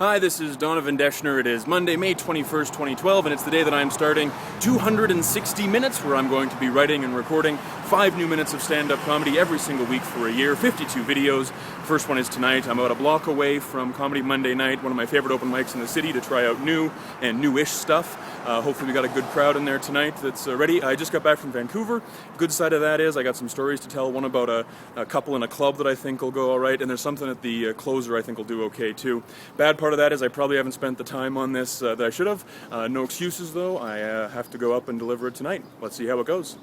Hi, this is Donovan Deschner. It is Monday, May 21st, 2012, and it's the day that I'm starting 260 minutes where I'm going to be writing and recording 5 new minutes of stand-up comedy every single week for a year, 52 videos. First one is tonight. I'm about a block away from Comedy Monday Night, one of my favorite open mics in the city, to try out new and newish stuff. Hopefully we got a good crowd in there tonight that's ready. I just got back from Vancouver. Good side of that is I got some stories to tell, one about a couple in a club that I think will go all right, and there's something at the closer I think will do okay too. Bad part of that is I probably haven't spent the time on this that I should have. No excuses though. I have to go up and deliver it tonight. Let's see how it goes.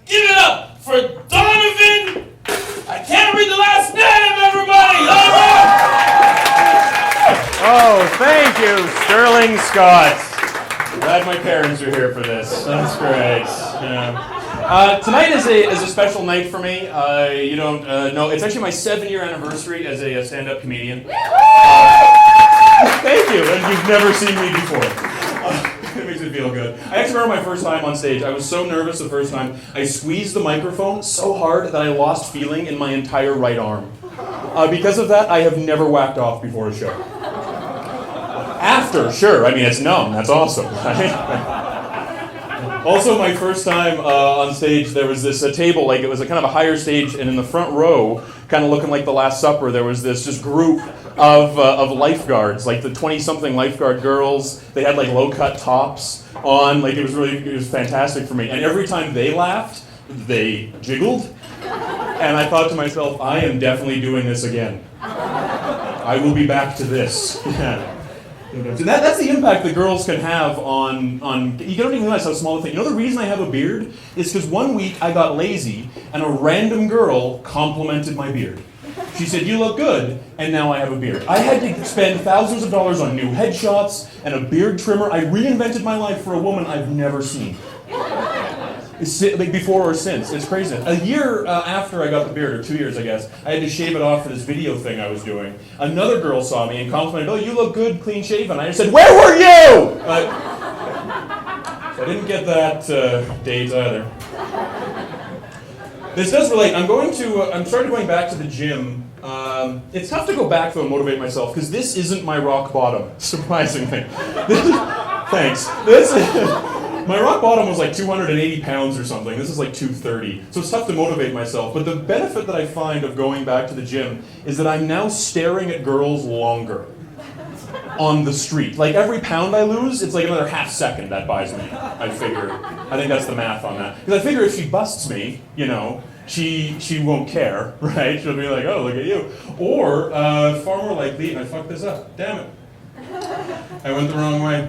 Give it up for Donovan! I can't read the last name, everybody! Oh, thank you, Sterling Scott. Glad my parents are here for this. That's great. Yeah. Tonight is a special night for me. You don't know. It's actually my 7-year anniversary as a stand-up comedian. Thank you, and you've never seen me before. It makes me feel good. I actually remember my first time on stage. I was so nervous the first time. I squeezed the microphone so hard that I lost feeling in my entire right arm. Because of that, I have never whacked off before a show. After, sure. I mean, it's numb. That's awesome. Also, my first time on stage, there was this table, like it was a kind of a higher stage, and in the front row, kind of looking like the Last Supper, there was this just group of lifeguards, like the 20-something lifeguard girls. They had like low-cut tops on, like it was fantastic for me. And every time they laughed, they jiggled, and I thought to myself, I am definitely doing this again. I will be back to this. Yeah. So that's the impact that girls can have on you don't even realize how small the thing. You know the reason I have a beard is because one week I got lazy and a random girl complimented my beard. She said, "You look good," and now I have a beard. I had to spend thousands of dollars on new headshots and a beard trimmer. I reinvented my life for a woman I've never seen. Like before or since. It's crazy. A year after I got the beard, or 2 years I guess, I had to shave it off for this video thing I was doing. Another girl saw me and complimented, "Oh, you look good, clean shaven." I just said, "Where were you?" So I didn't get that date either. This does relate. I'm starting going back to the gym. It's tough to go back though and motivate myself because this isn't my rock bottom, surprisingly. Thanks. My rock bottom was like 280 pounds or something. This is like 230. So it's tough to motivate myself. But the benefit that I find of going back to the gym is that I'm now staring at girls longer on the street. Like every pound I lose, it's like another half second that buys me, I figure. I think that's the math on that. Because I figure if she busts me, you know, she won't care, right? She'll be like, "Oh, look at you." Or, far more likely, I fucked this up. Damn it. I went the wrong way.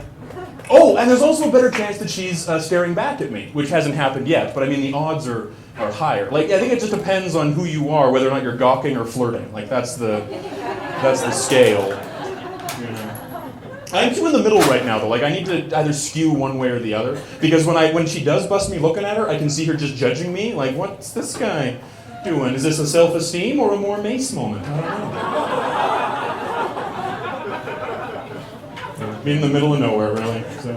Oh, and there's also a better chance that she's staring back at me, which hasn't happened yet, but I mean the odds are higher. Like I think it just depends on who you are, whether or not you're gawking or flirting. Like that's the scale. You know. I'm too in the middle right now though. Like I need to either skew one way or the other. Because when she does bust me looking at her, I can see her just judging me. Like, what's this guy doing? Is this a self-esteem or a more Mace moment? I don't know. In the middle of nowhere, really. So.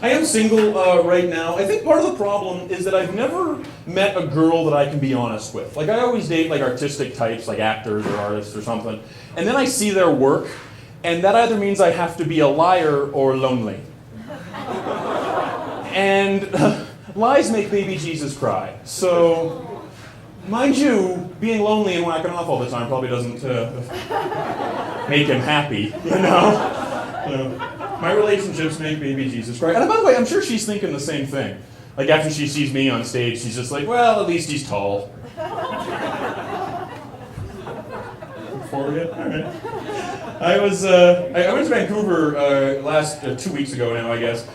I am single right now. I think part of the problem is that I've never met a girl that I can be honest with. Like I always date like artistic types, like actors or artists or something, and then I see their work, and that either means I have to be a liar or lonely. And lies make baby Jesus cry. So, mind you, being lonely and whacking off all the time probably doesn't make him happy, you know? My relationships make baby Jesus cry. And by the way, I'm sure she's thinking the same thing. Like after she sees me on stage, she's just like, "Well, at least he's tall." Forward yet? All right. I went to Vancouver last 2 weeks ago now, I guess.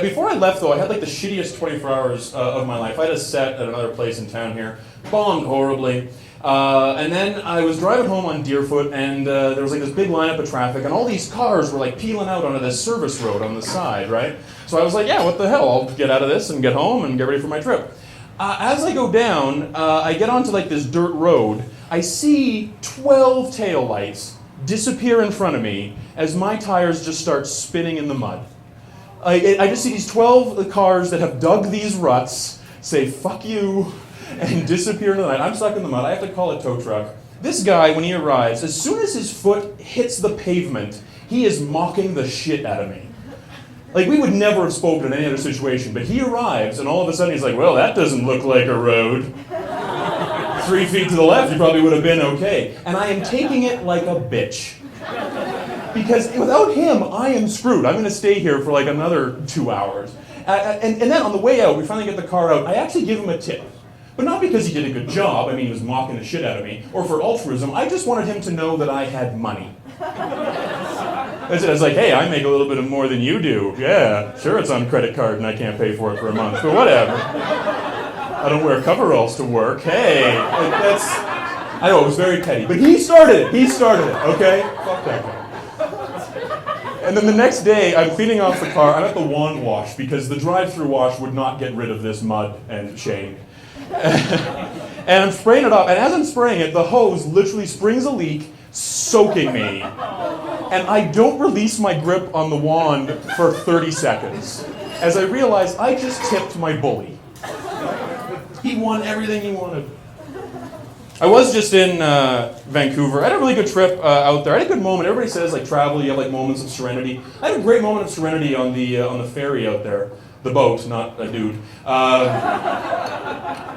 Before I left though, I had like the shittiest 24 hours of my life. I had a set at another place in town here, bombed horribly. And then I was driving home on Deerfoot, and there was like this big lineup of traffic, and all these cars were like peeling out onto this service road on the side, right? So I was like, yeah, what the hell? I'll get out of this and get home and get ready for my trip. As I go down, I get onto like this dirt road. I see 12 taillights disappear in front of me as my tires just start spinning in the mud. I just see these 12 cars that have dug these ruts, say fuck you, and disappear into the night. I'm stuck in the mud. I have to call a tow truck. This guy, when he arrives, as soon as his foot hits the pavement, he is mocking the shit out of me. Like, we would never have spoken in any other situation, but he arrives, and all of a sudden he's like, well, that doesn't look like a road. 3 feet to the left, you probably would have been okay. And I am taking it like a bitch. Because without him, I am screwed. I'm going to stay here for like another 2 hours. And then on the way out, we finally get the car out. I actually give him a tip. But not because he did a good job. I mean, he was mocking the shit out of me. Or for altruism. I just wanted him to know that I had money. I was like, hey, I make a little bit more than you do. Yeah, sure it's on credit card and I can't pay for it for a month. But whatever. I don't wear coveralls to work. Hey, I know, it was very petty. But he started it, okay? Fuck that guy. And then the next day, I'm cleaning off the car. I'm at the wand wash because the drive-through wash would not get rid of this mud and shame. And I'm spraying it off. And as I'm spraying it, the hose literally springs a leak, soaking me. And I don't release my grip on the wand for 30 seconds. As I realize I just tipped my bully. He won everything he wanted. I was just in Vancouver. I had a really good trip out there. I had a good moment. Everybody says, like, travel, you have like moments of serenity. I had a great moment of serenity on the ferry out there. The boat, not a dude.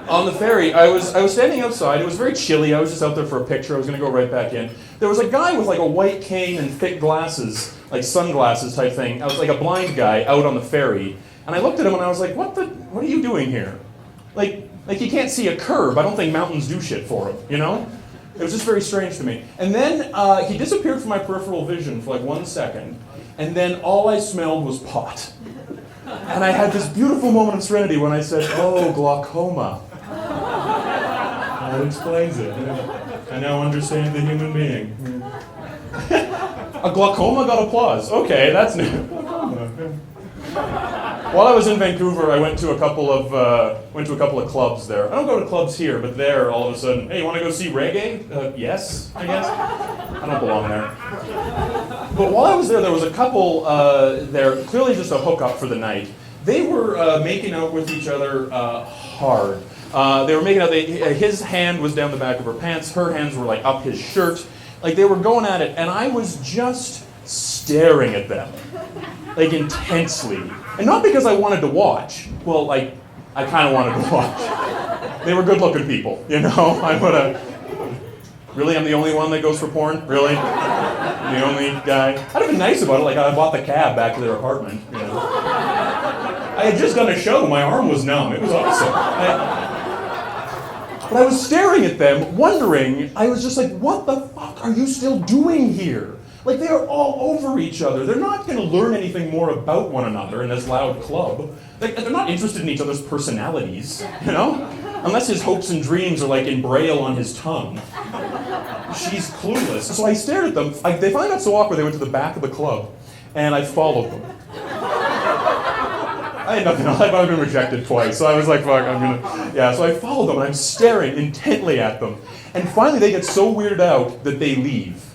On the ferry, I was standing outside. It was very chilly. I was just out there for a picture. I was going to go right back in. There was a guy with like a white cane and thick glasses, like sunglasses type thing. I was like a blind guy out on the ferry. And I looked at him and I was like, what are you doing here? Like he can't see a curb. I don't think mountains do shit for him, you know? It was just very strange to me. And then he disappeared from my peripheral vision for like 1 second. And then all I smelled was pot. And I had this beautiful moment of serenity when I said, oh, glaucoma. That explains it. I now understand the human being. A glaucoma got applause. Okay, that's new. While I was in Vancouver, I went to a couple of clubs there. I don't go to clubs here, but there, all of a sudden, hey, you want to go see reggae? Yes, I guess. I don't belong there. But while I was there was a couple there, clearly just a hookup for the night. They were making out with each other hard. They were making out. His hand was down the back of her pants. Her hands were like up his shirt. Like they were going at it, and I was just staring at them, like intensely. And not because I wanted to watch. Well, like, I kind of wanted to watch. They were good-looking people, you know? Really, I'm the only one that goes for porn? Really? I'm the only guy? I'd have been nice about it, like I bought the cab back to their apartment, you know? I had just done a show, my arm was numb, it was awesome. But I was staring at them, wondering, I was just like, what the fuck are you still doing here? Like, they are all over each other. They're not going to learn anything more about one another in this loud club. They're not interested in each other's personalities, you know? Unless his hopes and dreams are, like, in Braille on his tongue. She's clueless. So I stared at them. They finally got so awkward, they went to the back of the club, and I followed them. I had nothing else. I've been rejected twice, so I was like, fuck, I'm gonna... Yeah, so I followed them, and I'm staring intently at them. And finally, they get so weirded out that they leave.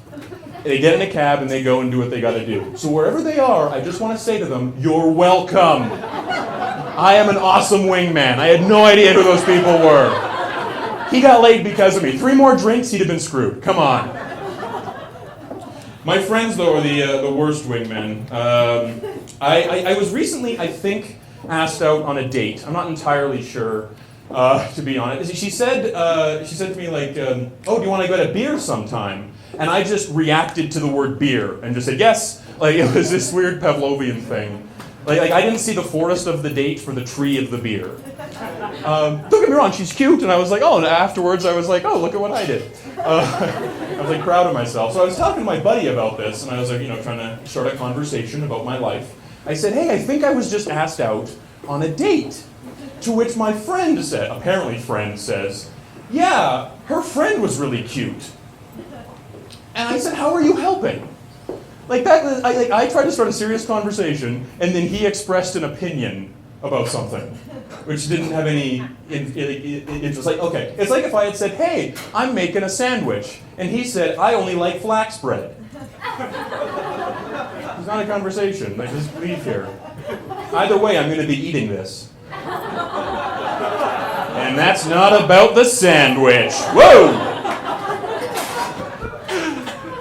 They get in a cab and they go and do what they gotta do. So wherever they are, I just want to say to them, you're welcome. I am an awesome wingman. I had no idea who those people were. He got laid because of me. 3 more drinks, he'd have been screwed. Come on. My friends, though, are the worst wingmen. I was recently, I think, asked out on a date. I'm not entirely sure, to be honest. She said to me, like, oh, do you want to go to beer sometime? And I just reacted to the word beer and just said yes. Like, it was this weird Pavlovian thing. Like I didn't see the forest of the date for the tree of the beer. Don't get me wrong, she's cute, and I was like, oh, and afterwards I was like, oh, look at what I did. I was like proud of myself. So I was talking to my buddy about this, and I was like, you know, trying to start a conversation about my life. I said, hey, I think I was just asked out on a date. To which my friend said, apparently friend says, yeah, her friend was really cute. And I said, how are you helping? Like that, I tried to start a serious conversation, and then he expressed an opinion about something, which didn't have any interest. Like, okay, it's like if I had said, hey, I'm making a sandwich, and he said, I only like flax bread. It's not a conversation. I just leave here. Either way, I'm going to be eating this. And that's not about the sandwich. Whoa!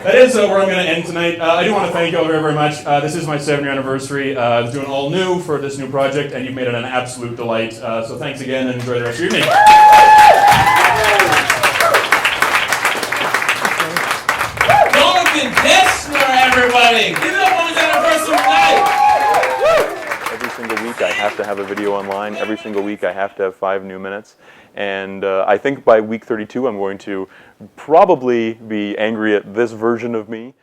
That is where I'm going to end tonight. I do want to thank you all very, very much. This is my 7-year anniversary. I was doing all new for this new project, and you've made it an absolute delight. So thanks again, and enjoy the rest of your evening. Donovan Deschner, everybody! Give it up on his anniversary night! Every single week I have to have a video online. Every single week I have to have 5 new minutes. And I think by week 32 I'm going to probably be angry at this version of me.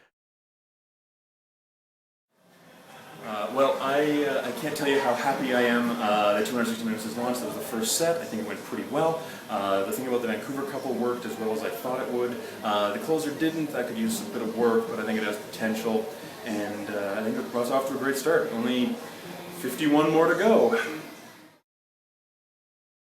Well, I can't tell you how happy I am that 260 Minutes is launched. That was the first set. I think it went pretty well. The thing about the Vancouver couple worked as well as I thought it would. The closer didn't. That could use a bit of work, but I think it has potential. And I think it brought us off to a great start. Only 51 more to go.